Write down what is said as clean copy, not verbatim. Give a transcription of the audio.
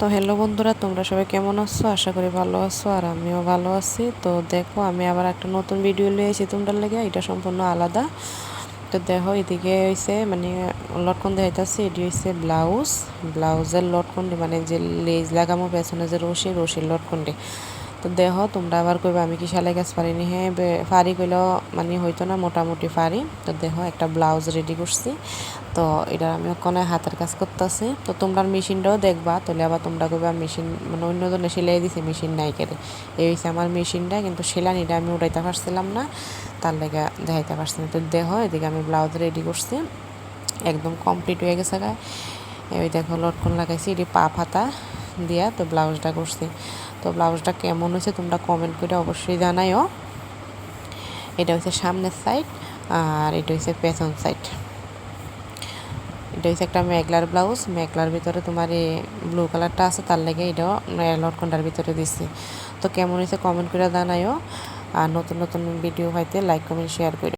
তো হ্যালো বন্ধুরা, তোমরা সবাই কেমন আছো? আশা করি ভালো আছো, আর আমিও ভালো আছি। তো দেখো, আমি আবার একটা নতুন ভিডিও নিয়ে এসেছি তোমরা লেগে। এটা সম্পূর্ণ আলাদা। তো দেখো, এদিকে হয়েছে মানে লটকন দেখাইতেছি। এটি হয়েছে ব্লাউজের লটকনটি, মানে যে লেজ লাগামো পেছনে যে রশির লটকনটি। তো দেখো, তোমরা আবার কইবা আমি কি সেলাই কাজ পারিনি। হ্যাঁ, পারি কইলেও মানে হইতো না, মোটামুটি পারি। তো দেখো, একটা ব্লাউজ রেডি করছি। তো এটা আমি ওখানে হাতের কাজ করতেছি। তো তোমরা মেশিনটাও দেখবা, তাহলে আবার তোমরা কইবা মেশিন মানে অন্য ধরনের সেলাই দিছে, মেশিন নাই কেড়ে। এই হয়েছে আমার মেশিনটা, কিন্তু সেলানিটা আমি উঠাইতে পারছিলাম না, তার লেগে দেখাইতে পারছি না। তো দেখো, এদিকে আমি ব্লাউজ রেডি করছি, একদম কমপ্লিট হয়ে গেছে গায়ে। এই দেখো, লটকন লাগাইছি, এটি পা ফাতা দিয়া তো ব্লাউজটা করছি। তো ব্লাউজটা কেমন হয়েছে তোমরা কমেন্ট করে অবশ্যই জানাইও। এটা হচ্ছে সামনের সাইড, আর এটা হচ্ছে পেছন সাইড। এটা হচ্ছে একটা মেঘলার ব্লাউজ, মেঘলার ভিতরে তোমার এই ব্লু কালারটা আছে, তার লেগে এটাও লটকনটার ভিতরে দিচ্ছি। তো কেমন হয়েছে কমেন্ট করে জানাইও। আর নতুন নতুন ভিডিও পাইতে লাইক কমেন্ট শেয়ার করে।